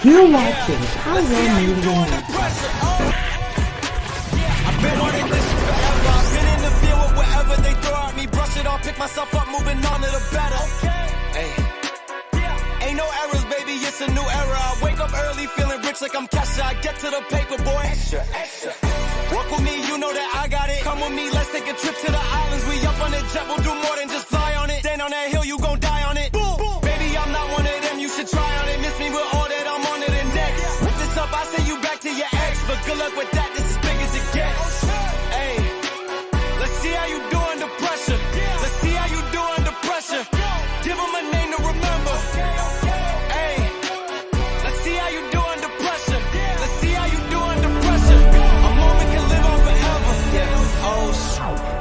You're watching Pyro Media. I've been on it this forever. I've been in the field with whatever they throw at me. Brush it off, pick myself up, moving on to the better. Hey. Ain't no errors, baby, it's a new era. I wake up early, feeling rich like I'm Kesha. I get to the paper, boy. Extra, extra. Walk with me, you know that I got it. Come with me, let's take a trip to the islands. We up on the jet, we'll do more than just fly on it. Stand on that hill, you gon' die on it. Boom, boom. Baby, I'm not one of them, you should try on it. Miss me with all that, I'm on to the next. Whip this up, I send you back to your ex. But good luck with that, this is as big as it gets. Hey, let's see how you do under pressure. Let's see how you do under pressure. Give them a name to remember. Hey, let's see how you do under pressure. Let's see how you do under pressure. A moment can live on forever. Oh,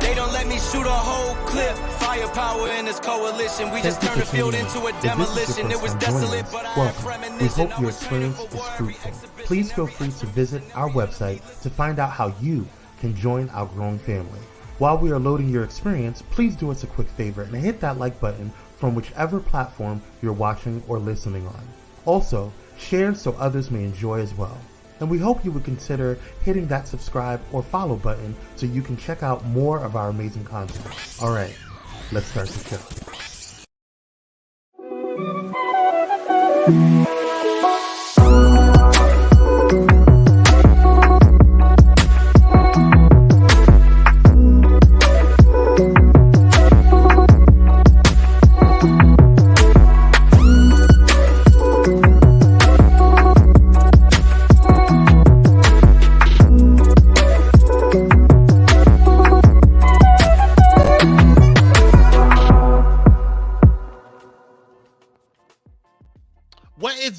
they don't let me shoot a whole clip. Firepower in this coalition. We just turned the field into a demolition. It was desolate, but I had premonition. We hope your experience is fruitful. Please feel free to visit our website to find out how you can join our growing family. While we are loading your experience, please do us a quick favor and hit that like button from whichever platform you're watching or listening on. Also, share so others may enjoy as well. And we hope you would consider hitting that subscribe or follow button so you can check out more of our amazing content. Alright, let's start the show.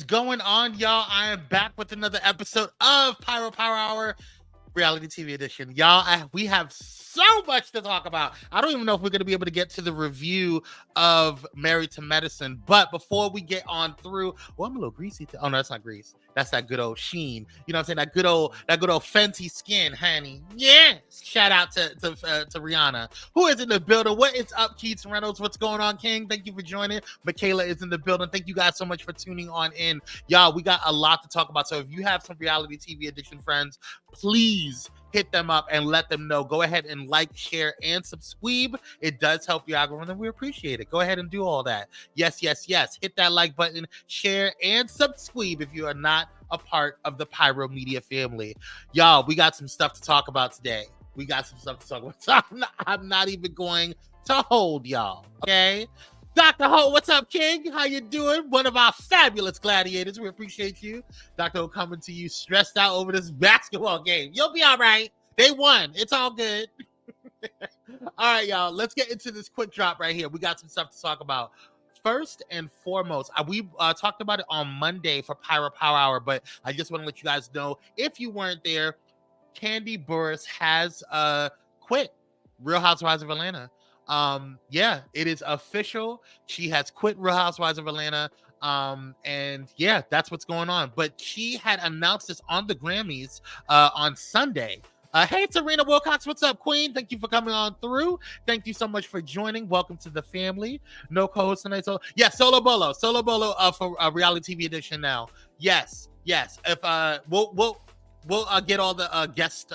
Going on, y'all? I am back with another episode of Pyro Power Hour Reality TV Edition. Y'all, we have so much to talk about. I don't even know if we're going to be able to get to the review of Married to Medicine, but before we get on through, well, I'm a little greasy. Oh, no, that's not grease. That's that good old sheen. You know what I'm saying? That good old Fenty skin, honey. Yes. Shout out to Rihanna, who is in the building. What is up, Keith Reynolds? What's going on, King? Thank you for joining. Michaela is in the building. Thank you guys so much for tuning on in. Y'all, we got a lot to talk about. So if you have some Reality TV Edition friends, please hit them up and let them know. Go ahead and like, share, and subscribe. It does help your algorithm. We appreciate it. Go ahead and do all that. Yes, yes, yes. Hit that like button, share, and subscribe if you are not a part of the Pyro Media family. Y'all, we got some stuff to talk about today. We got some stuff to talk about. So I'm not even going to hold y'all, okay? Dr. Ho, what's up, King? How you doing? One of our fabulous gladiators. We appreciate you. Dr. Ho coming to you stressed out over this basketball game. You'll be all right. They won. It's all good. All right, y'all. Let's get into this quick drop right here. We got some stuff to talk about. First and foremost, we talked about it on Monday for Pyro Power Hour, but I just want to let you guys know, if you weren't there, Kandi Burruss has quit Real Housewives of Atlanta. Yeah, it is official. She has quit Real Housewives of Atlanta. And yeah, that's what's going on. But she had announced this on the Grammys on Sunday. Hey, Serena Wilcox, what's up, Queen? Thank you for coming on through. Thank you so much for joining. Welcome to the family. No co-host tonight. So yeah, Solo Bolo for Reality TV Edition now. Yes. If we'll get all the guest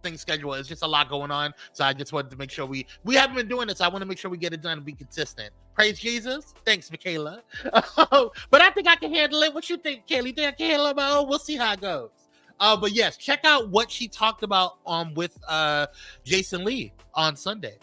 thing scheduled. It's just a lot going on, so I just wanted to make sure we haven't been doing this. So I want to make sure we get it done and be consistent. Praise Jesus. Thanks, Michaela. But I think I can handle it. What you think, Kaylee? You think I can handle it? Oh, we'll see how it goes. But yes, check out what she talked about with Jason Lee on Sunday.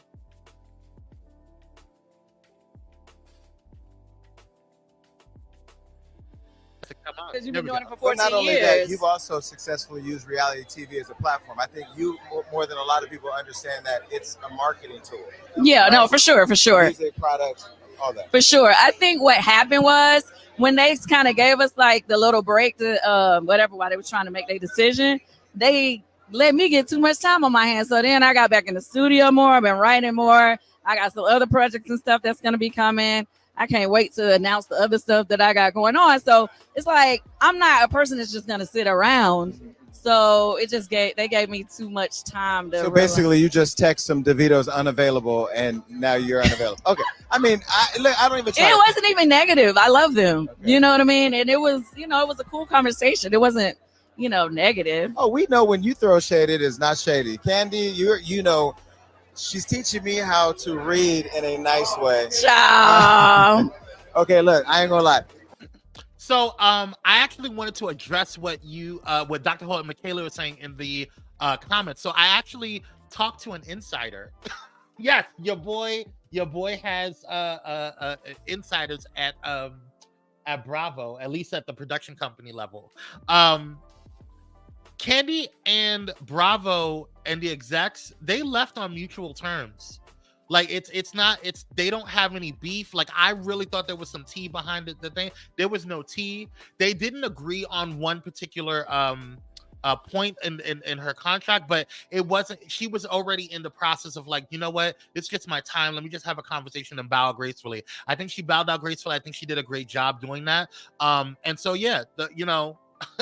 Because you've been doing it for 14 not only years. that, you've also successfully used reality TV as a platform. I think you, more than a lot of people, understand that it's a marketing tool. Yeah, right? No, for sure. Music, products, all that. For sure. I think what happened was when they kind of gave us like the little break to whatever, while they were trying to make their decision, they let me get too much time on my hands. So then I got back in the studio more. I've been writing more. I got some other projects and stuff that's going to be coming. I can't wait to announce the other stuff that I got going on. So it's like, I'm not a person that's just going to sit around. So it just they gave me too much time to. So basically, you just text them DeVito's unavailable, and now you're unavailable. Okay. I mean, I don't even try. It wasn't even negative. I love them. Okay. You know what I mean? And it was, it was a cool conversation. It wasn't, negative. Oh, we know when you throw shade, it is not shady. Kandi, she's teaching me how to read in a nice way. Ciao. Okay, look, I ain't gonna lie. So I actually wanted to address what Dr. Holt and Michaela were saying in the comments. So I actually talked to an insider. Yes, your boy has insiders at Bravo, at least at the production company level. Kandi and Bravo and the execs, they left on mutual terms. Like they don't have any beef. Like I really thought there was some tea behind it. The thing, there was no tea. They didn't agree on one particular point in her contract, but it wasn't. She was already in the process of like, you know what? It's just my time. Let me just have a conversation and bow gracefully. I think she bowed out gracefully. I think she did a great job doing that. And so yeah,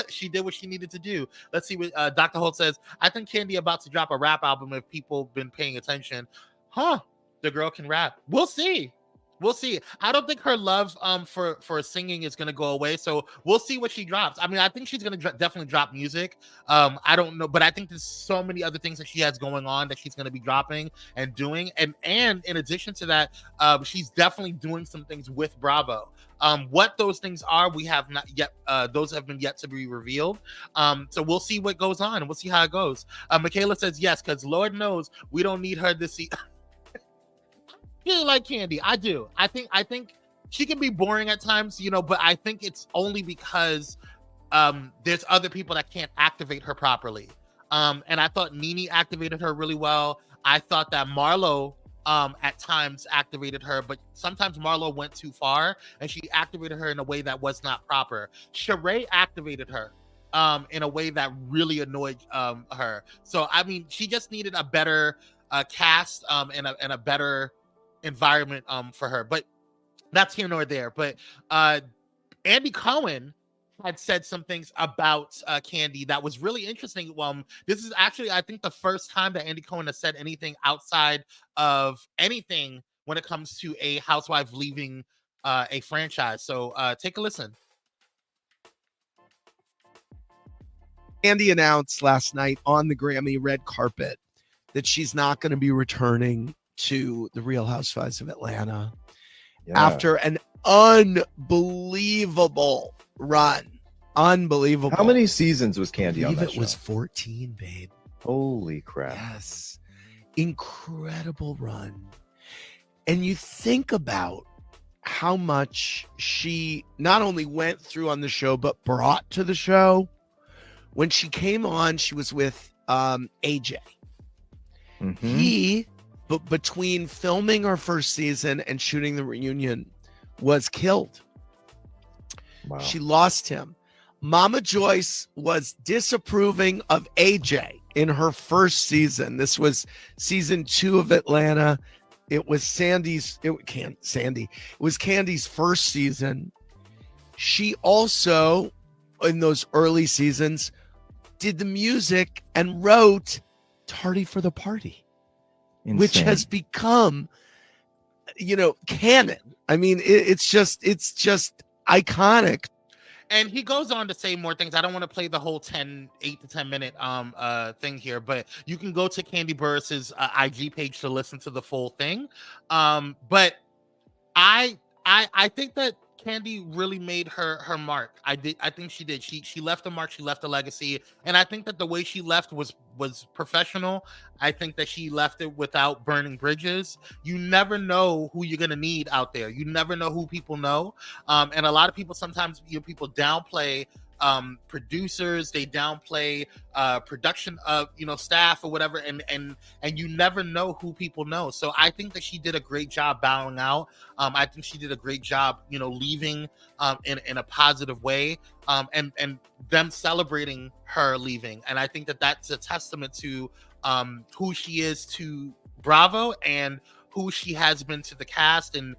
she did what she needed to do. Let's see what Dr. Holt says. I think Kandi about to drop a rap album if people been paying attention. Huh? The girl can rap. We'll see. I don't think her love for singing is gonna go away. So we'll see what she drops. I mean, I think she's gonna definitely drop music. I don't know, but I think there's so many other things that she has going on that she's gonna be dropping and doing. And in addition to that, she's definitely doing some things with Bravo. What those things are, we have not yet. Those have been yet to be revealed. So we'll see what goes on and we'll see how it goes. Michaela says yes, because Lord knows we don't need her this season. Really like Kandi. I do. I think she can be boring at times, but I think it's only because there's other people that can't activate her properly. And I thought Nene activated her really well. I thought that Marlo at times activated her, but sometimes Marlo went too far and she activated her in a way that was not proper. Sheree activated her in a way that really annoyed her. So I mean, she just needed a better cast and a better environment for her, but that's here nor there. But Andy Cohen had said some things about Kandi that was really interesting. This is actually, I think, the first time that Andy Cohen has said anything outside of anything when it comes to a housewife leaving a franchise. So take a listen. Kandi announced last night on the Grammy red carpet that she's not going to be returning to the Real Housewives of Atlanta after an unbelievable run. Unbelievable. How many seasons was Kandi on that show? It was 14, babe. Holy crap. Yes. Incredible run. And you think about how much she not only went through on the show, but brought to the show. When she came on, she was with AJ. Mm-hmm. But between filming our first season and shooting the reunion, was killed. Wow. She lost him. Mama Joyce was disapproving of AJ in her first season. This was season 2 of Atlanta. It was Kandi's first season. She also, in those early seasons, did the music and wrote Tardy for the Party. Insane. Which has become, canon. I mean, it's just iconic. And he goes on to say more things. I don't want to play the whole 8 to 10 minute thing here, but you can go to Kandi Burruss's IG page to listen to the full thing. But I think that Kandi really made her mark. I think she did. She left a mark. She left a legacy, and I think that the way she left was professional. I think that she left it without burning bridges. You never know who you're gonna need out there. You never know who people know, and a lot of people sometimes people downplay producers, they downplay production of staff or whatever, and you never know who people know. So I think that she did a great job bowing out. I think she did a great job leaving in a positive way, and them celebrating her leaving. And I think that that's a testament to who she is to Bravo and who she has been to the cast, and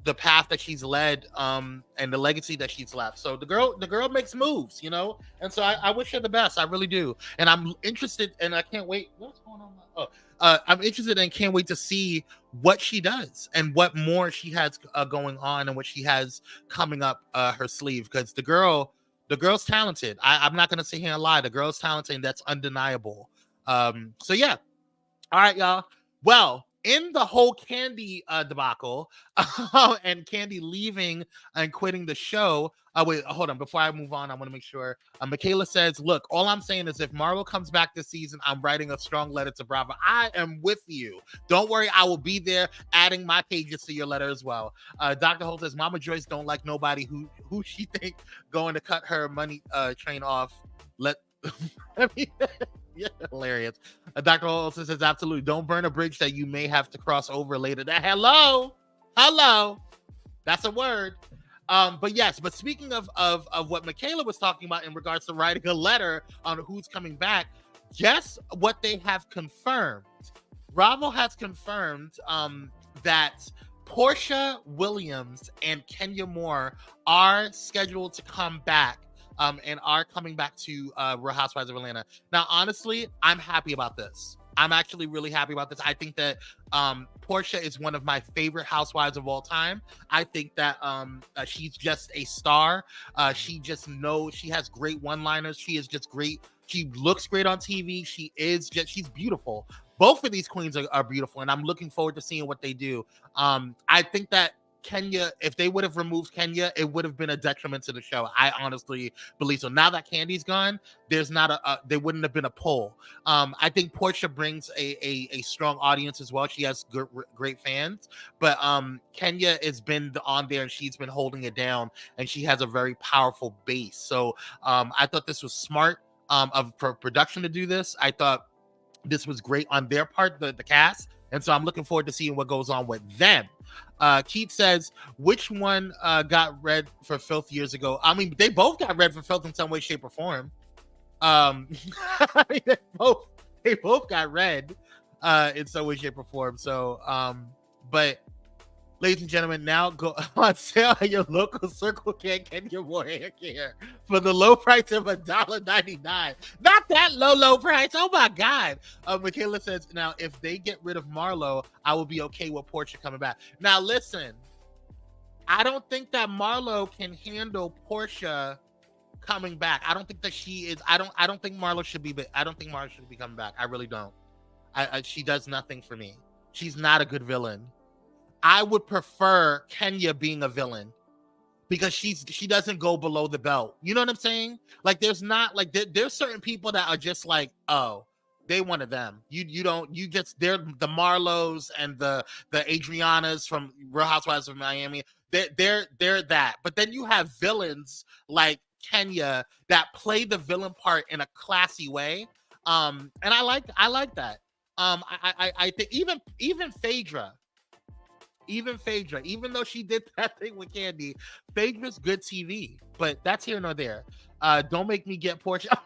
the path that she's led, and the legacy that she's left. So the girl makes moves, you know, and so I wish her the best. I really do, and I'm interested, and I can't wait. What's going on? I'm interested and can't wait to see what she does and what more she has going on and what she has coming up her sleeve, because the girl's talented. I'm not gonna sit here and lie. The girl's talented, and that's undeniable. So yeah. All right, y'all. Well, in the whole Kandi debacle and Kandi leaving and quitting the show. Wait, hold on. Before I move on, I want to make sure. Michaela says, look, all I'm saying is if Marlo comes back this season, I'm writing a strong letter to Bravo. I am with you. Don't worry. I will be there adding my pages to your letter as well. Dr. Holt says, Mama Joyce don't like nobody who she think going to cut her money train off. I mean, yeah, hilarious. Dr. Olsen says, absolutely. Don't burn a bridge that you may have to cross over later. Hello. That's a word. But yes, but speaking of what Michaela was talking about in regards to writing a letter on who's coming back, guess what they have confirmed? Bravo has confirmed that Porcha Williams and Kenya Moore are scheduled to come back. And are coming back to Real Housewives of Atlanta. Now, honestly, I'm happy about this. I'm actually really happy about this. I think that Porcha is one of my favorite housewives of all time. I think that she's just a star. She just knows, she has great one-liners. She is just great. She looks great on TV. She's beautiful. Both of these queens are beautiful, and I'm looking forward to seeing what they do. I think that Kenya, if they would have removed Kenya, it would have been a detriment to the show. I honestly believe so. Now that Kandi's gone, there's not there wouldn't have been a pull. I think Portia brings a strong audience as well. She has great fans, but Kenya has been on there and she's been holding it down, and she has a very powerful base. So I thought this was smart for production to do this. I thought this was great on their part, the cast. And so I'm looking forward to seeing what goes on with them. Keith says, which one got red for filth years ago? I mean, they both got red for filth in some way, shape, or form. I mean, they both got red in some way, shape, or form. So, but ladies and gentlemen, now go on sale at your local Circle K Kenya Moore hair care for the low price of $1.99. Not that low price. Oh my God. Michaela says, now if they get rid of Marlo, I will be okay with Portia coming back. Now listen, I don't think that Marlo can handle Portia coming back. I don't think that she is. I don't think Marlo should be. I don't think Marlo should be coming back. I really don't. She does nothing for me. She's not a good villain. I would prefer Kenya being a villain because she doesn't go below the belt. You know what I'm saying? Like there's certain people that are just like, oh, they one of them. They're the Marlos and the Adrianas from Real Housewives of Miami. They're that. But then you have villains like Kenya that play the villain part in a classy way. And I like that. I think even Phaedra. Even though she did that thing with Kandi, Phaedra's good TV, but that's here nor there. Don't make me get Portia.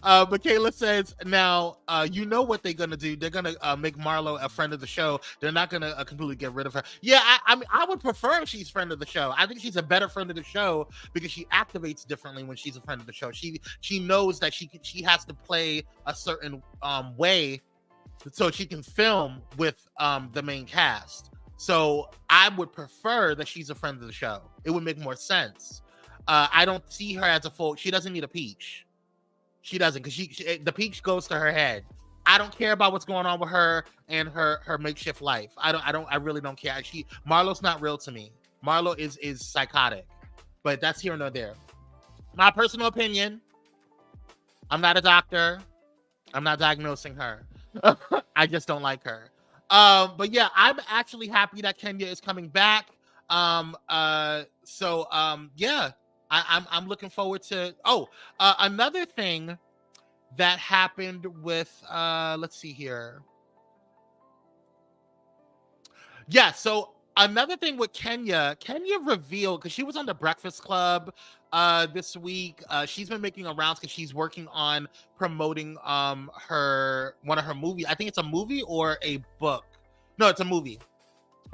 Michaela says, now, you know what they're going to do. They're going to make Marlo a friend of the show. They're not going to completely get rid of her. Yeah, I mean, I would prefer if she's friend of the show. I think she's a better friend of the show because she activates differently when she's a friend of the show. She knows that she has to play a certain way so she can film with the main cast. So I would prefer that she's a friend of the show. It would make more sense. I don't see her as a full. She doesn't need a peach. She doesn't, because the peach goes to her head. I don't care about what's going on with her and her makeshift life. I really don't care. Marlo's not real to me. Marlo is psychotic, but that's here nor there. My personal opinion. I'm not a doctor. I'm not diagnosing her. I just don't like her. But yeah, I'm actually happy that Kenya is coming back. Yeah, I'm looking forward to. Another thing that happened with let's see here. Yeah, so another thing with Kenya revealed, because she was on the Breakfast Club this week. She's been making rounds because she's working on promoting one of her movies. I think it's a movie or a book. No, it's a movie.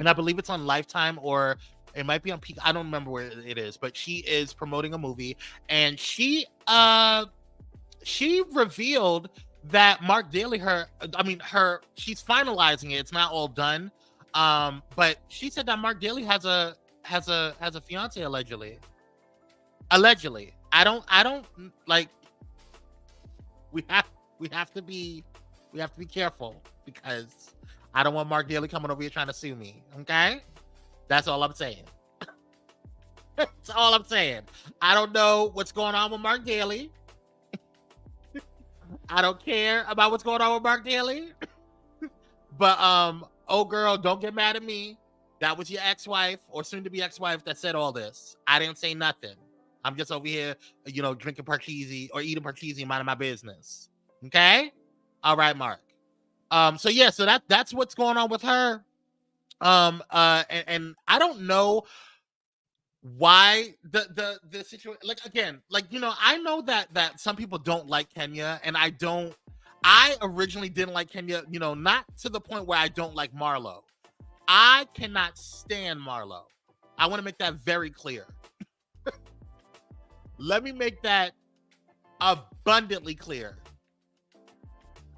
and I believe it's on Lifetime or it might be on Peak. I don't remember where it is, but she is promoting a movie, and she revealed that Mark Daly, she's finalizing it. It's not all done. But she said that Mark Daly has a fiance allegedly. Allegedly. I don't like, we have to be careful, because I don't want Mark Daly coming over here trying to sue me. Okay? That's all I'm saying. That's all I'm saying. I don't know what's going on with Mark Daly. I don't care about what's going on with Mark Daly. But oh girl, don't get mad at me. That was your ex-wife or soon-to-be ex-wife that said all this. I didn't say nothing. I'm just over here, drinking Parcheesi or eating Parcheesi, minding my business. Okay? All right, Mark. So that's what's going on with her. And I don't know why the situation, like, again, like, I know that some people don't like Kenya, and I originally didn't like Kenya, not to the point where I don't like Marlo. I cannot stand Marlo. I want to make that very clear. Let me make that abundantly clear.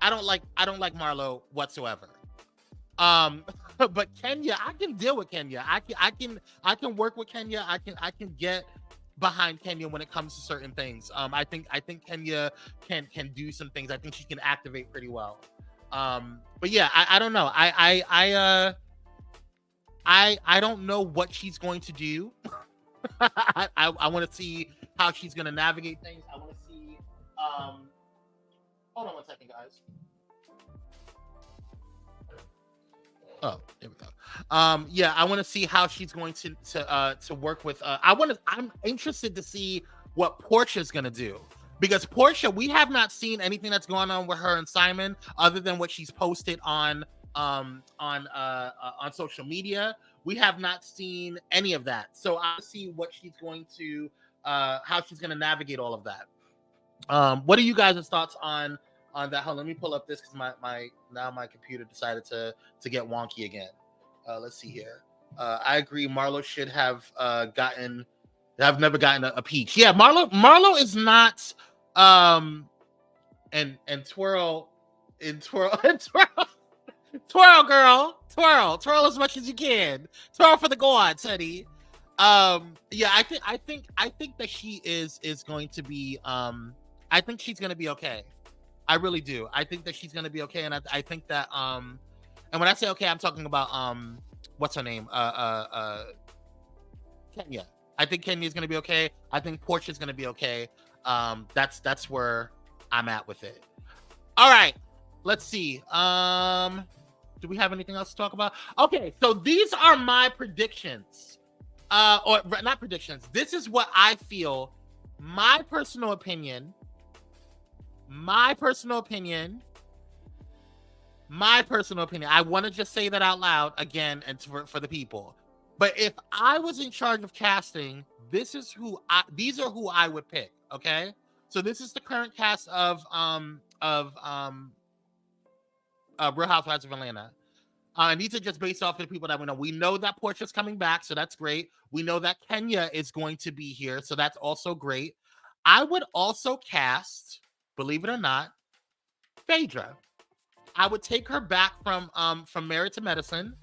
I don't like Marlo whatsoever. But Kenya, I can deal with Kenya. I can work with Kenya. I can get behind Kenya when it comes to certain things. I think Kenya can do some things. I think she can activate pretty well. But yeah, I don't know. I don't know what she's going to do. I want to see how she's going to navigate things. I want to see. Hold on one second, guys. Oh, there we go. Yeah, I want to see how she's going to work with. I'm interested to see what Porcha is going to do, because Porcha, we have not seen anything that's going on with her and Simon other than what she's posted on social media. We have not seen any of that, so I'll see what she's going to, how she's going to navigate all of that. What are you guys' thoughts on that? Hold on, let me pull up this, because my computer decided to get wonky again. Let's see here. I agree. Marlo should have never gotten a peach. Yeah, Marlo is not. And twirl, twirl as much as you can. Twirl for the gods, honey. Yeah, I think that she is going to be. I think she's going to be okay. I really do. I think that she's going to be okay, and I think that and when I say okay, I'm talking about what's her name? Kenya. I think Kenya is going to be okay. I think Portia is going to be okay. That's where I'm at with it. All right, let's see. Do we have anything else to talk about? Okay, so these are my predictions. Or not predictions. This is what I feel. My personal opinion. I want to just say that out loud again, and for the people. But if I was in charge of casting, these are who I would pick. Okay, so this is the current cast of Real Housewives of Atlanta. And these are just based off of the people that we know. We know that Portia's coming back, so that's great. We know that Kenya is going to be here, so that's also great. I would also cast, believe it or not, Phaedra. I would take her back from Married to Medicine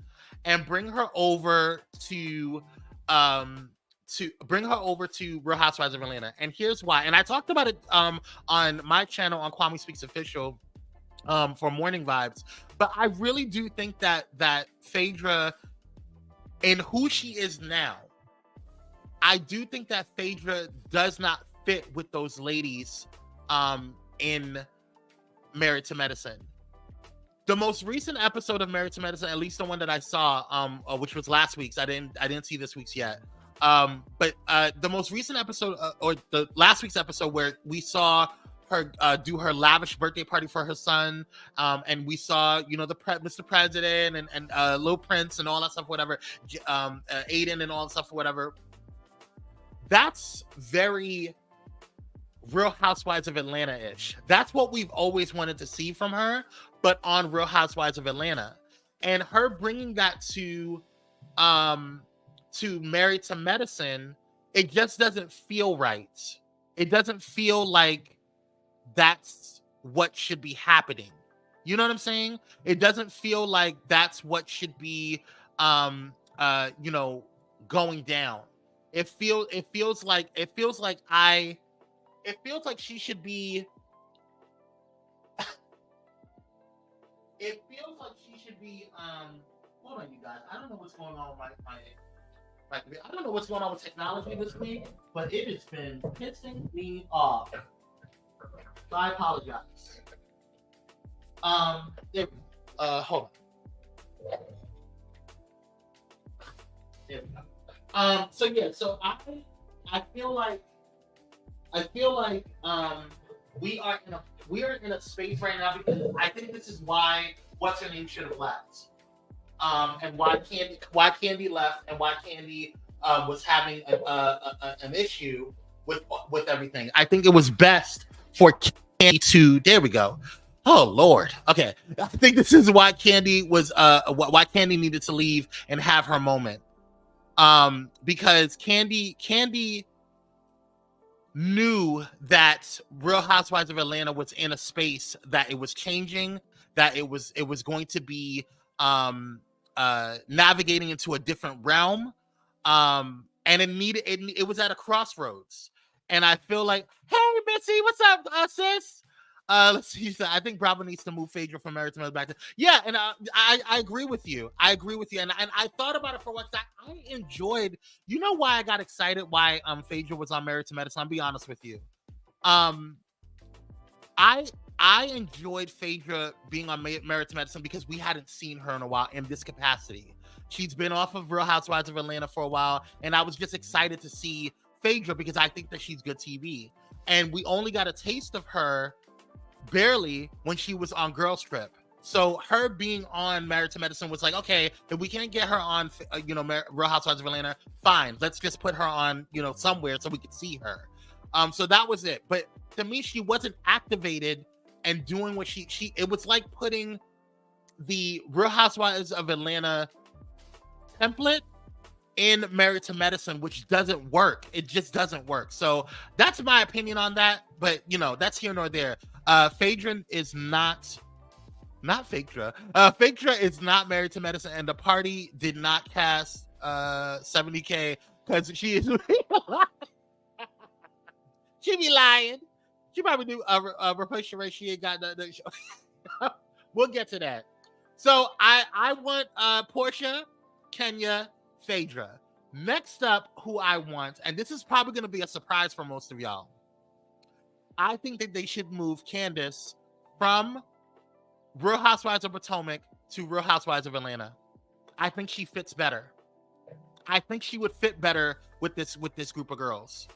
and bring her over to Real Housewives of Atlanta. And here's why. And I talked about it on my channel on Kwame Speaks Official for Morning Vibes. But I really do think that Phaedra, and who she is now, I do think that Phaedra does not fit with those ladies in Married to Medicine. The most recent episode of Married to Medicine, at least the one that I saw, which was last week's. I didn't see this week's yet. But the most recent episode, or the last week's episode, where we saw her do her lavish birthday party for her son, and we saw, Mr. President and Lil Prince and all that stuff, whatever, Aiden and all that stuff, whatever. That's very Real Housewives of Atlanta-ish. That's what we've always wanted to see from her, but on Real Housewives of Atlanta. And her bringing that to to Married to Medicine, it just doesn't feel right. It doesn't feel like that's what should be happening. You know what I'm saying? It doesn't feel like that's what should be going down. It feels like she should be hold on, you guys. I don't know what's going on with I don't know what's going on with technology this week, but it has been pissing me off. So I apologize. Hold on. There we go. So I feel like we are in a space right now because I think this is why what's her name should have left. And why Kandi left, and why Kandi was having an issue with everything. I think it was best for Kandi to. There we go. Oh Lord. Okay. I think this is why Kandi was why Kandi needed to leave and have her moment. Because Kandi knew that Real Housewives of Atlanta was in a space that it was changing, that it was going to be navigating into a different realm, and it was at a crossroads. And I feel like, hey Missy, what's up, sis? Let's see. I think Bravo needs to move Phaedra from Married to Medicine back to and I agree with you. I agree with you, and I thought about it for what I enjoyed. You know why I got excited? Why Phaedra was on Married to Medicine? I'll be honest with you. I enjoyed Phaedra being on Married to Medicine because we hadn't seen her in a while in this capacity. She's been off of Real Housewives of Atlanta for a while, and I was just excited to see Phaedra because I think that she's good TV. And we only got a taste of her barely when she was on Girls Trip. So her being on Married to Medicine was like, okay, if we can't get her on, Real Housewives of Atlanta, fine. Let's just put her on, somewhere so we could see her. So that was it. But to me, she wasn't activated and doing what she it was like putting the Real Housewives of Atlanta template in Married to Medicine, which doesn't work. It just doesn't work. So that's my opinion on that. But that's here nor there. Phaedra is not Phaedra. Phaedra is not Married to Medicine, and the party did not cast $70K because she is she be lying. She probably do a replacement rate. She ain't got nothing. We'll get to that. So I want Porcha, Kenya, Phaedra. Next up, who I want, and this is probably going to be a surprise for most of y'all. I think that they should move Candace from Real Housewives of Potomac to Real Housewives of Atlanta. I think she fits better. I think she would fit better with this group of girls.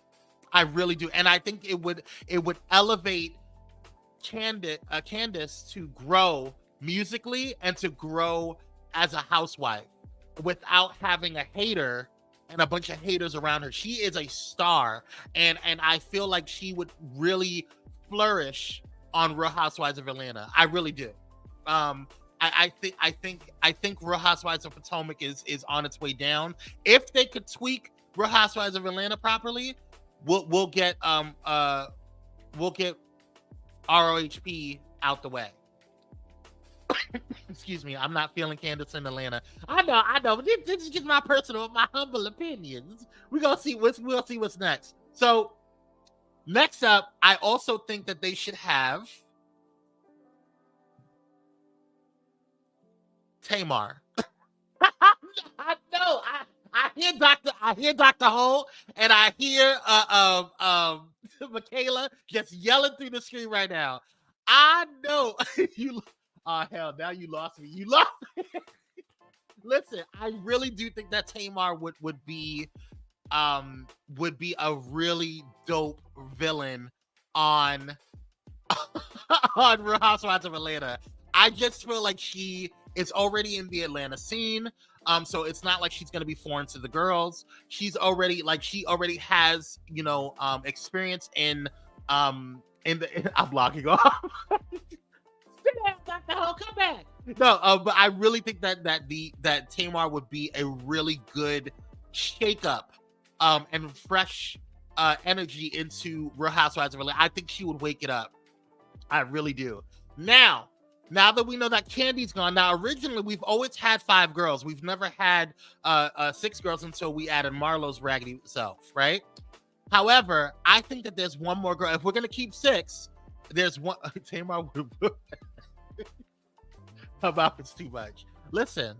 I really do, and I think it would elevate Candace to grow musically and to grow as a housewife without having a hater and a bunch of haters around her. She is a star, and I feel like she would really flourish on Real Housewives of Atlanta. I really do. I think Real Housewives of Potomac is on its way down. If they could tweak Real Housewives of Atlanta properly, we'll get RHP out the way. Excuse me, I'm not feeling Candace in Atlanta. I know. But this is just my humble opinions. We'll see what's next. So next up, I also think that they should have Tamar. I know. I hear Dr. Ho, and I hear Michaela just yelling through the screen right now. I know you. Oh hell! Now you lost me. You lost me. Listen, I really do think that Tamar would be a really dope villain on Real Housewives of Atlanta. I just feel like she is already in the Atlanta scene. So it's not like she's gonna be foreign to the girls. She already has, experience in I'm logging off. Sit down, Dr. Ho, come back. No, but I really think that Tamar would be a really good shake-up and fresh energy into Real Housewives. Really, I think she would wake it up. I really do. Now that we know that Kandi's gone, now originally we've always had 5 girls. We've never had 6 girls until we added Marlo's raggedy self, right? However, I think that there's one more girl. If we're gonna keep 6, there's one. Tamar would. Her mouth is too much. Listen.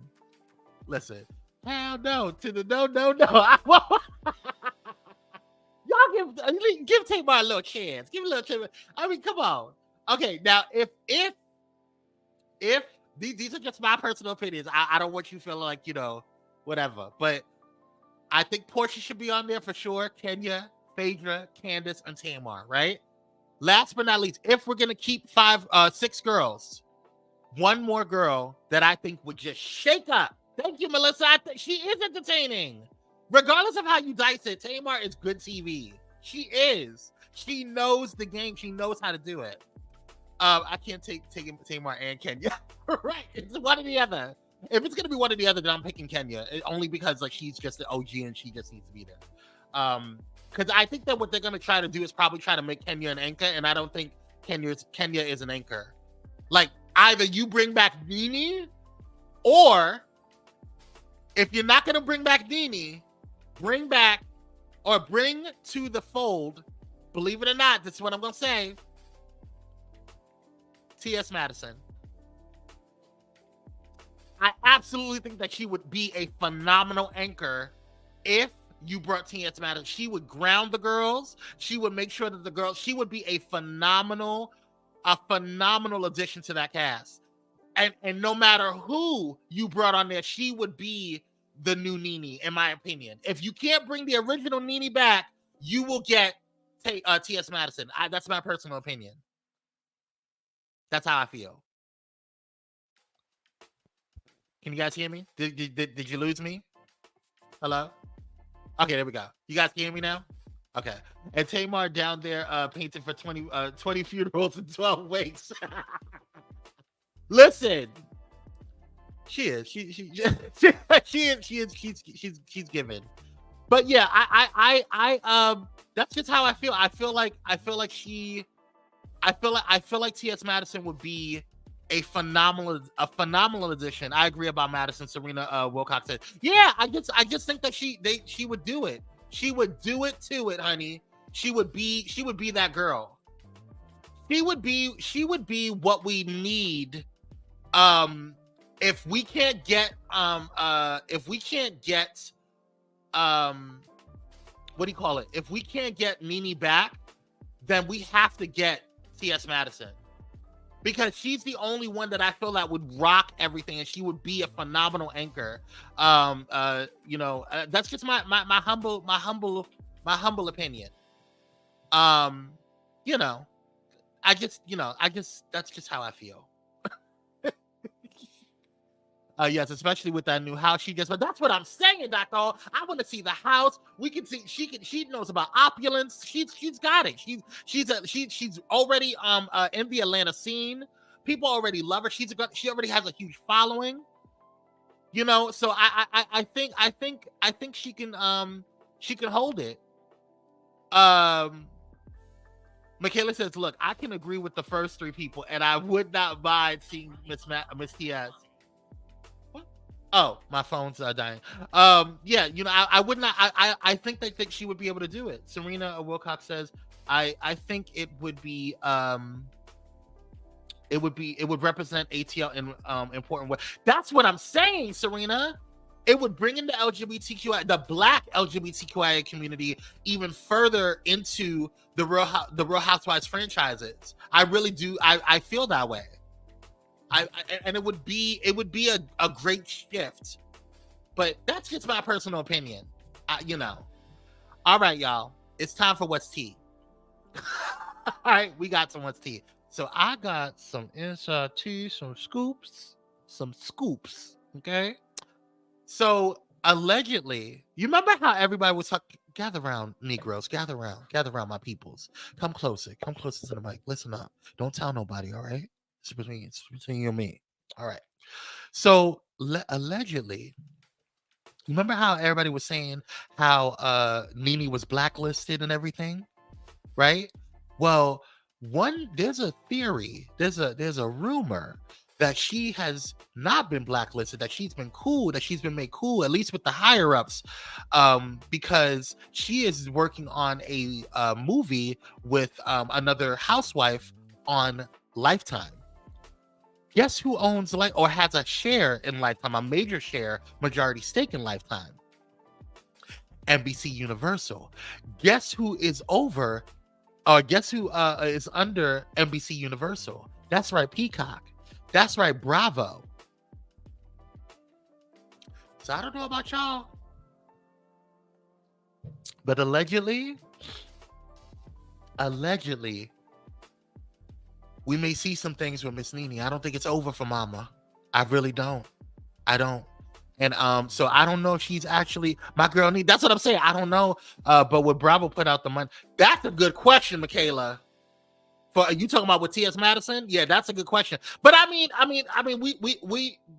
Hell no to the no. Y'all give Tamar a little chance. Give a little chance. I mean, come on. Okay, now if these are just my personal opinions, I don't want you feeling like, whatever. But I think Porcha should be on there for sure. Kenya, Phaedra, Candace, and Tamar, right? Last but not least, if we're gonna keep 6 girls, one more girl that I think would just shake up. Thank you, Melissa. I think she is entertaining. Regardless of how you dice it, Tamar is good TV. She is. She knows the game. She knows how to do it. I can't take Tamar and Kenya. Right. It's one or the other. If it's going to be one or the other, then I'm picking Kenya. Only because she's just the OG and she just needs to be there. Because I think that what they're going to try to do is probably try to make Kenya an anchor, and I don't think Kenya is an anchor. Either you bring back Nene, or if you're not going to bring back Nene, bring to the fold, believe it or not, this is what I'm going to say, T.S. Madison. I absolutely think that she would be a phenomenal anchor if you brought T.S. Madison. She would ground the girls. She would make sure that she would be a phenomenal addition to that cast. And no matter who you brought on there, she would be the new Nene, in my opinion. If you can't bring the original Nene back, you will get T.S. Madison. That's my personal opinion. That's how I feel. Can you guys hear me? Did you lose me? Hello? Okay, there we go. You guys can hear me now? Okay. And Tamar down there painting for 20 funerals in 12 weeks. Listen. She is. She's given. But yeah, I that's just how I feel. I feel like T.S. Madison would be a phenomenal addition. I agree about Madison. Serena Wilcox said, yeah, I just think that she would do it. She would do it to it, honey. She would be that girl. She would be what we need. If we can't get what do you call it? If we can't get Nene back, then we have to get T.S. Madison. Because she's the only one that I feel that would rock everything, and she would be a phenomenal anchor. That's just my humble opinion. That's just how I feel. Yes, especially with that new house but that's what I'm saying, Dr. I want to see the house. We can see she knows about opulence. She's got it. She's already in the Atlanta scene. People already love her. She already has a huge following. So I think she can hold it. Michaela says, look, I can agree with the first 3 people, and I would not mind seeing Miss T.S. Oh, my phone's dying. I would not. I think they think she would be able to do it. Serena Wilcox says, I think it would be it would represent ATL in important way. That's what I'm saying, Serena. It would bring in the Black LGBTQIA community even further into the Real Housewives franchises. I really do. I feel that way. And it would be a great shift, but that's just my personal opinion. All right, y'all, it's time for What's Tea. All right, we got some What's Tea. So I got some inside tea, some scoops. Okay. So allegedly, you remember how everybody was talking? Gather around, Negroes. Gather around, my peoples. Come closer to the mic. Listen up. Don't tell nobody. All right. It's between you and me. All right. So allegedly, remember how everybody was saying how Nene was blacklisted and everything, right? Well, there's a theory, there's a rumor that she has not been blacklisted, that she's been cool, that she's been made cool, at least with the higher ups, because she is working on a movie with another housewife on Lifetime. Guess who owns or has a share in Lifetime, a major share, majority stake in Lifetime? NBC Universal. Guess who is over, or guess who is under NBC Universal? That's right, Peacock. That's right, Bravo. So I don't know about y'all, but allegedly, we may see some things with Miss Nene. I don't think it's over for Mama. I really don't. I don't. And so I don't know if she's actually my girl Nene. That's what I'm saying. I don't know. But would Bravo put out the money? That's a good question, Michaela. For you talking about with T.S. Madison? Yeah, that's a good question. But I mean,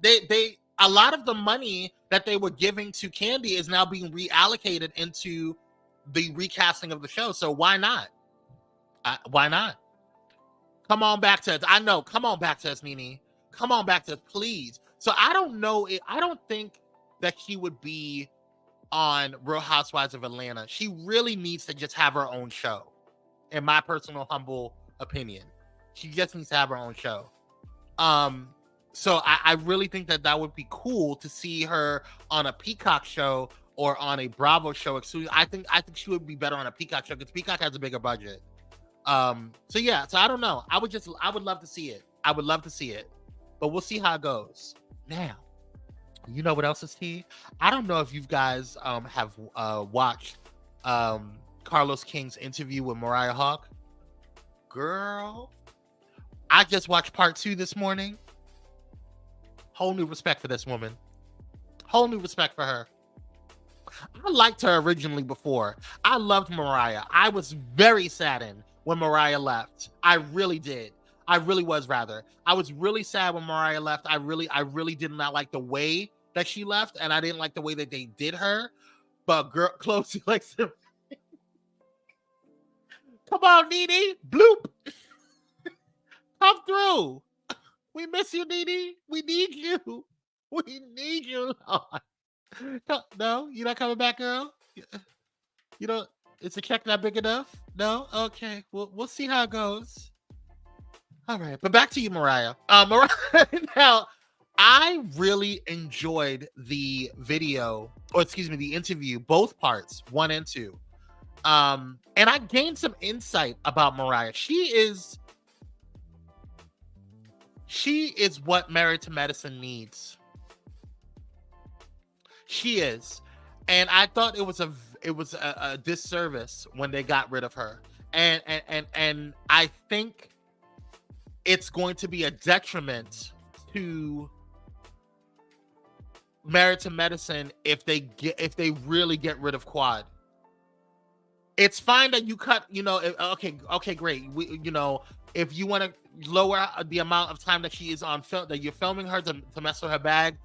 they a lot of the money that they were giving to Kandi is now being reallocated into the recasting of the show. So why not? Why not? Come on back to us. I know. Come on back to us, Nene. Come on back to us, please. So I don't know. I don't think that she would be on Real Housewives of Atlanta. She really needs to just have her own show. In my personal humble opinion, she just needs to have her own show. So I really think that would be cool to see her on a Peacock show or on a Bravo show. I think she would be better on a Peacock show because Peacock has a bigger budget. So yeah, so I don't know. I would love to see it. I would love to see it, but we'll see how it goes. Now, you know what else is tea? I don't know if you guys have watched Carlos King's interview with Mariah Hawk. Girl, I just watched part 2 this morning. Whole new respect for this woman. Whole new respect for her. I liked her originally before. I loved Mariah. I was very saddened when Mariah left. I really did. I really was, rather. I was really sad when Mariah left. I really did not like the way that she left, and I didn't like the way that they did her. But girl, close like come on, Nene. Bloop. Come through. We miss you, Nene. We need you. We need you, Lord. No, you're not coming back, girl? You know, is the check not big enough? No? Okay. We'll see how it goes. All right. But back to you, Mariah. Mariah, now, I really enjoyed the video, or excuse me, the interview, both parts, 1 and 2. And I gained some insight about Mariah. She is what Married to Medicine needs. She is. And I thought it was a disservice when they got rid of her. And I think it's going to be a detriment to Married to Medicine if they really get rid of Quad. It's fine that you cut, okay, great. If you want to lower the amount of time that she is on film, that you're filming her to mess with her bag,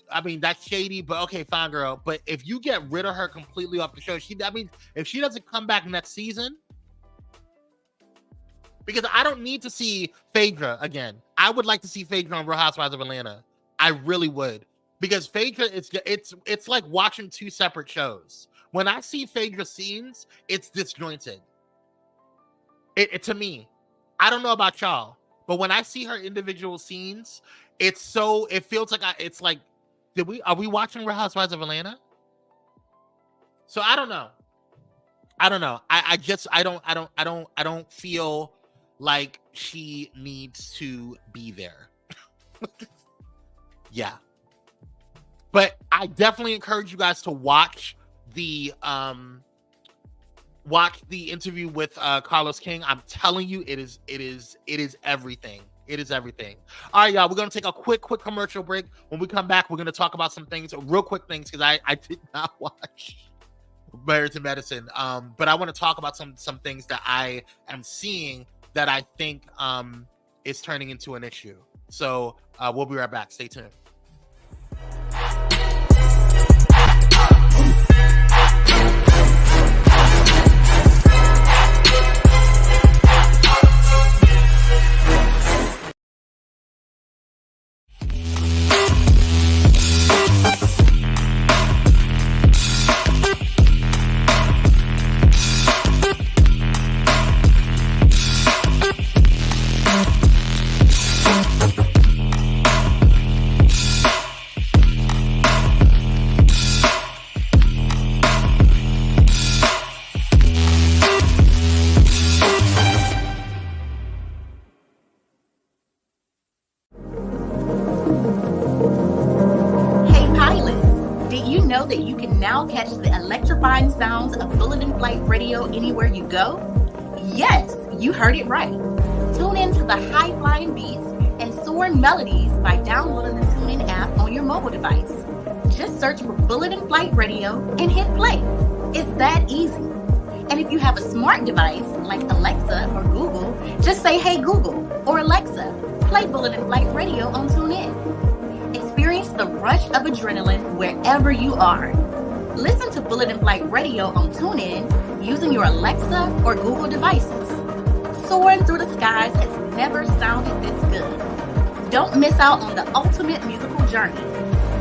I mean, that's shady, but okay, fine, girl. But if you get rid of her completely off the show, if she doesn't come back next season, because I don't need to see Phaedra again. I would like to see Phaedra on Real Housewives of Atlanta. I really would. Because Phaedra, it's like watching 2 separate shows. When I see Phaedra scenes, it's disjointed. To me, I don't know about y'all, but when I see her individual scenes, it feels like it's like, are we watching Real Housewives of Atlanta? So I don't know. I don't feel like she needs to be there. Yeah. But I definitely encourage you guys to watch the interview with Carlos King. I'm telling you, it is everything. It is everything. All right, y'all. We're gonna take a quick commercial break. When we come back, we're gonna talk about some things, real quick things, because I did not watch Married to Medicine. But I want to talk about some things that I am seeing that I think is turning into an issue. So we'll be right back. Stay tuned. That you can now catch the electrifying sounds of Bullet in Flight Radio anywhere you go? Yes, you heard it right. Tune in to the high-flying beats and soaring melodies by downloading the TuneIn app on your mobile device. Just search for Bullet in Flight Radio and hit play. It's that easy. And if you have a smart device like Alexa or Google, just say, "Hey Google," or "Alexa, play Bullet in Flight Radio on TuneIn." Experience the rush of adrenaline wherever you are. Listen to Bullet in Flight Radio on TuneIn using your Alexa or Google devices. Soaring through the skies has never sounded this good. Don't miss out on the ultimate musical journey.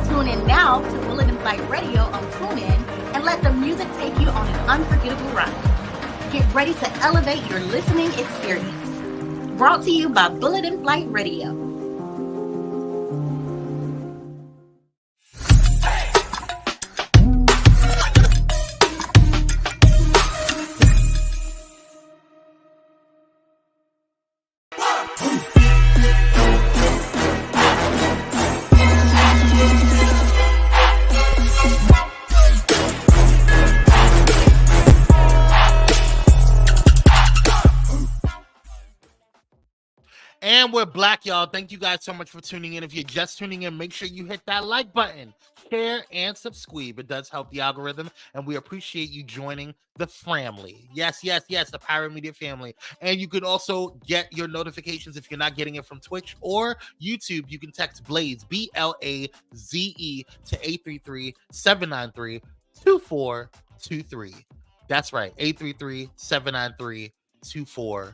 Tune in now to Bullet in Flight Radio on TuneIn and let the music take you on an unforgettable ride. Get ready to elevate your listening experience. Brought to you by Bullet in Flight Radio. And we're black, y'all. Thank you guys so much for tuning in. If you're just tuning in, make sure you hit that like button, share, and subscribe. It does help the algorithm, and we appreciate you joining the family. Yes, the Pyro Media family. And you can also get your notifications if you're not getting it from Twitch or YouTube. You can text Blaze, BLAZE, to 833-793-2423. That's right, 833-793-2423.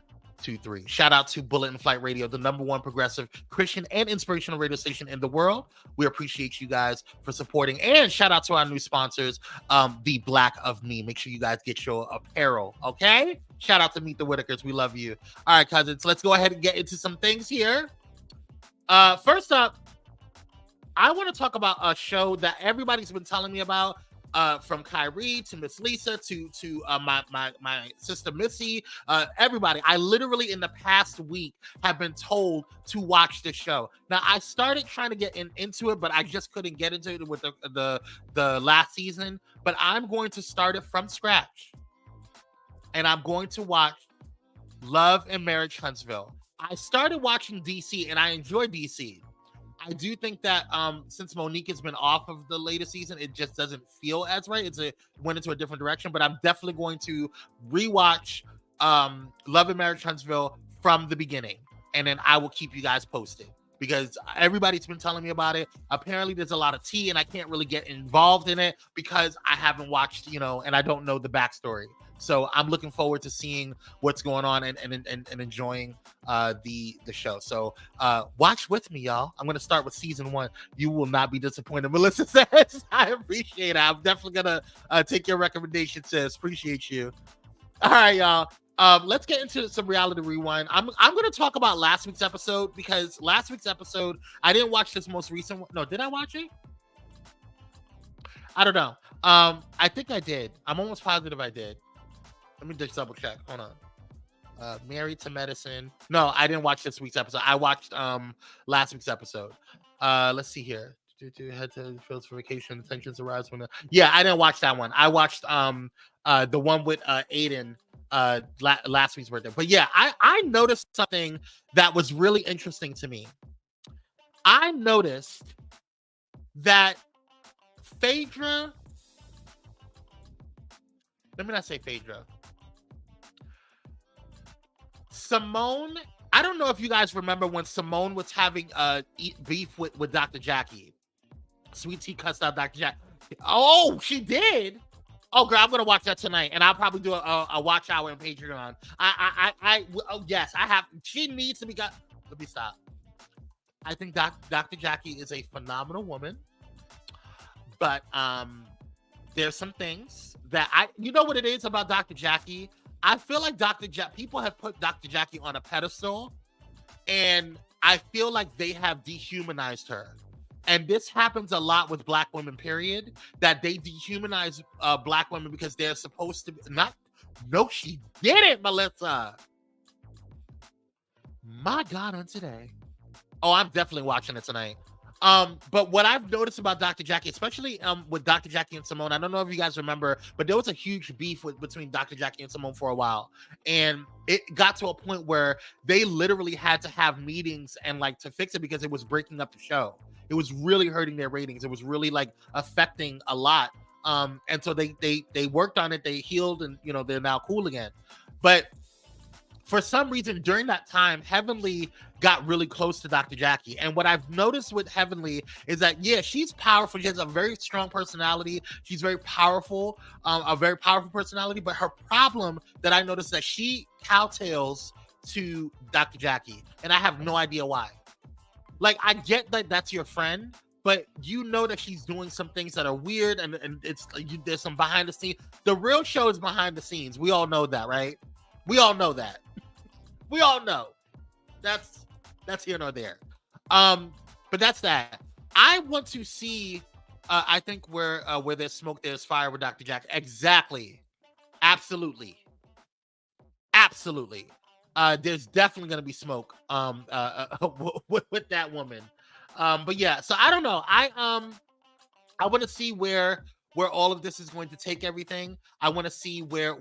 Shout out to Bullet in Flight Radio, the #1 progressive Christian and inspirational radio station in the world. We appreciate you guys for supporting, and shout out to our new sponsors, the Black of Me. Make sure you guys get your apparel, okay? Shout out to Meet the Whitakers. We love you. All right, cousins, let's go ahead and get into some things here. First up, I want to talk about a show that everybody's been telling me about. From Kyrie to Miss Lisa to my sister Missy, everybody. I literally in the past week have been told to watch this show. Now I started trying to get into it, but I just couldn't get into it with the last season. But I'm going to start it from scratch, and I'm going to watch Love and Marriage Huntsville. I started watching DC, and I enjoy DC. I do think that since Monique has been off of the latest season, it just doesn't feel as right. It went into a different direction, but I'm definitely going to rewatch Love and Marriage Huntsville from the beginning, and then I will keep you guys posted because everybody's been telling me about it. Apparently, there's a lot of tea, and I can't really get involved in it because I haven't watched, and I don't know the backstory. So I'm looking forward to seeing what's going on and enjoying the show. So watch with me, y'all. I'm going to start with season 1. You will not be disappointed. Melissa says, I appreciate it. I'm definitely going to take your recommendation, sis. Appreciate you. All right, y'all. Let's get into some reality rewind. I'm going to talk about last week's episode because last week's episode, I didn't watch this most recent one. No, did I watch it? I don't know. I think I did. I'm almost positive I did. Let me just double check. Hold on. Married to Medicine. No, I didn't watch this week's episode. I watched last week's episode. Let's see here. Head to fields for vacation. Tensions arise when. Yeah, I didn't watch that one. I watched the one with Aiden last week's birthday. But yeah, I noticed something that was really interesting to me. I noticed that Phaedra. Let me not say Phaedra. Simone I don't know if you guys remember when Simone was having beef with Dr. Jackie. Sweet Tea cussed out Dr. Jackie. Oh, she did. Oh, girl, I'm gonna watch that tonight, and I'll probably do a watch hour on Patreon. Yes, I have. She needs to be. Let me stop. I think Dr. Jackie is a phenomenal woman, but there's some things that you know what it is about Dr. Jackie. I feel like people have put Dr. Jackie on a pedestal, and I feel like they have dehumanized her. And this happens a lot with Black women, period, that they dehumanize Black women because they're supposed to not. No, she didn't, Melissa. My God, on today. Oh, I'm definitely watching it tonight. But what I've noticed about Dr. Jackie, especially with Dr. Jackie and Simone, I don't know if you guys remember, but there was a huge beef between Dr. Jackie and Simone for a while. And it got to a point where they literally had to have meetings and like to fix it because it was breaking up the show. It was really hurting their ratings. It was really like affecting a lot. And so they worked on it, they healed, and you know, they're now cool again. But for some reason, during that time, Heavenly got really close to Dr. Jackie. And what I've noticed with Heavenly is that, yeah, she's powerful. She has a very strong personality. She's very powerful, a very powerful personality. But her problem that I noticed that she kowtows to Dr. Jackie. And I have no idea why. Like, I get that that's your friend, but you know that she's doing some things that are weird, and there's some behind the scenes. The real show is behind the scenes. We all know that, right? We all know that. We all know. That's here nor there. But that's that. I want to see. I think where there's smoke, there's fire with Dr. Jack. Exactly. Absolutely. There's definitely gonna be smoke. With that woman. But yeah. So I don't know. I want to see where all of this is going to take everything. I want to see where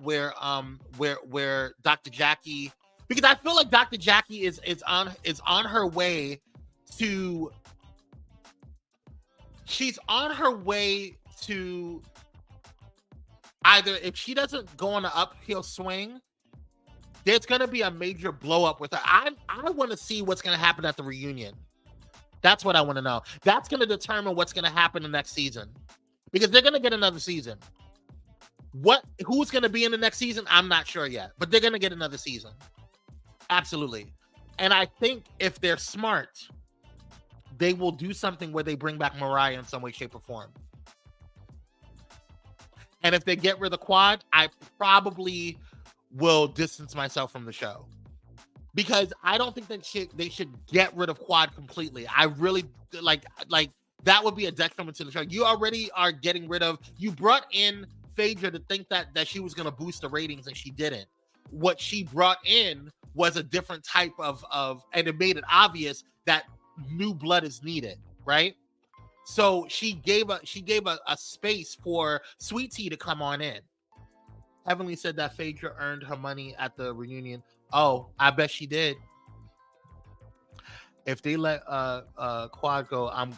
Dr. Jackie, because I feel like Dr. Jackie is on her way to. She's on her way to either, if she doesn't go on an uphill swing, there's going to be a major blow up with her. I want to see what's going to happen at the reunion. That's what I want to know. That's going to determine what's going to happen the next season. Because they're going to get another season. Who's going to be in the next season? I'm not sure yet. But they're going to get another season. Absolutely. And I think if they're smart, they will do something where they bring back Mariah in some way, shape, or form. And if they get rid of Quad, I probably will distance myself from the show. Because I don't think that they should get rid of Quad completely. I really like that would be a detriment to the show. You already are getting rid of. You brought in Phaedra to think that she was going to boost the ratings, and she didn't. What she brought in was a different type of, and it made it obvious that new blood is needed, right? So she gave a space for Sweet Tea to come on in. Heavenly said that Phaedra earned her money at the reunion. Oh, I bet she did. If they let Quad go, I'm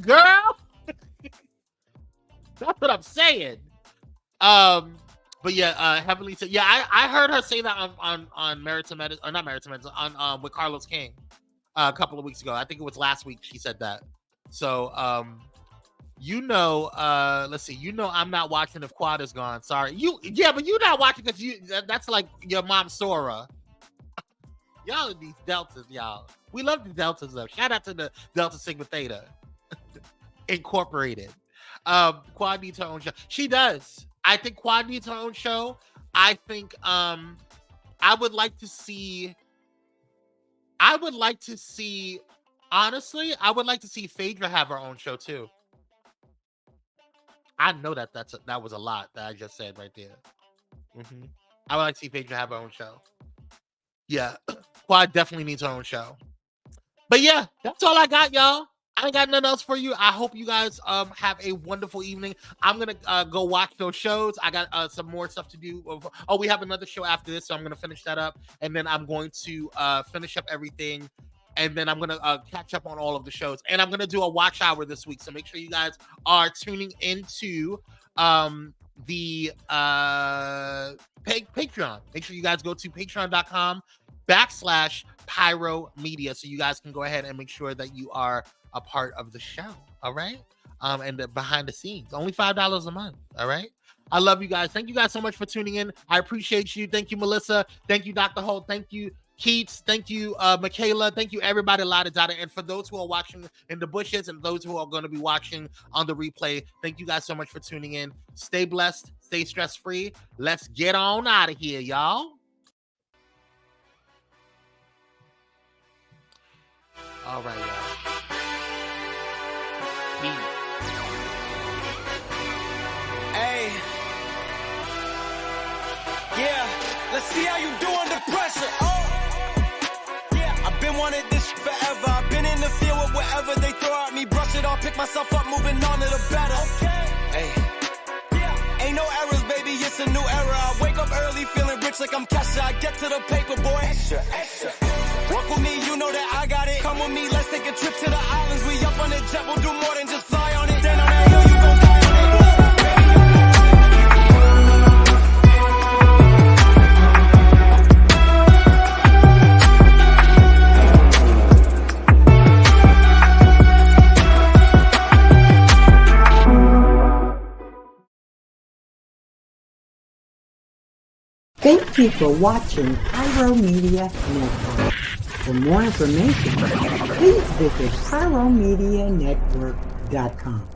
girl. That's what I'm saying. But yeah, Heavenly said, yeah, I heard her say that on Merit to Medicine, or not Merit to Medicine, on with Carlos King a couple of weeks ago. I think it was last week she said that. So let's see, I'm not watching if Quad is gone. Sorry. But you're not watching because that's like your mom Sora. Y'all are these deltas, y'all. We love the deltas though. Shout out to the Delta Sigma Theta Incorporated. Quad needs her own show. She does. I think Quad needs her own show. I think I would like to see honestly, I would like to see Phaedra have her own show too. I know that was a lot that I just said right there. Mm-hmm. I would like to see Phaedra have her own show. Yeah, Quad definitely needs her own show. But yeah, that's all I got, y'all. I ain't got nothing else for you. I hope you guys have a wonderful evening. I'm gonna go watch those shows. I got some more stuff to do. Oh, we have another show after this, so I'm gonna finish that up, and then I'm going to finish up everything. And then I'm going to catch up on all of the shows. And I'm going to do a watch hour this week. So make sure you guys are tuning into the Patreon. Make sure you guys go to patreon.com /Pyro Media. So you guys can go ahead and make sure that you are a part of the show. All right. And behind the scenes, only $5 a month. All right. I love you guys. Thank you guys so much for tuning in. I appreciate you. Thank you, Melissa. Thank you, Dr. Holt. Thank you, Keats. Thank you, Michaela. Thank you, everybody, Dada. And for those who are watching in the bushes and those who are going to be watching on the replay, thank you guys so much for tuning in. Stay blessed. Stay stress-free. Let's get on out of here, y'all. All right, y'all. Peace. Hey. Yeah, let's see how you do under pressure. Yeah, I've been wanting this forever. I've been in the field with whatever they throw at me. Brush it off, pick myself up, moving on to the better. Hey. Yeah, ain't no errors, baby, it's a new era. I wake up early, feeling rich like I'm Kesha. I get to the paper, boy. Extra, extra. Walk with me, you know that I got it. Come with me, let's take a trip to the islands. We up on the jet, we'll do more than just fly on it. Then on that hill, you gon' die on it. Thank you for watching Pyro Media Network. For more information, please visit pyromedianetwork.com.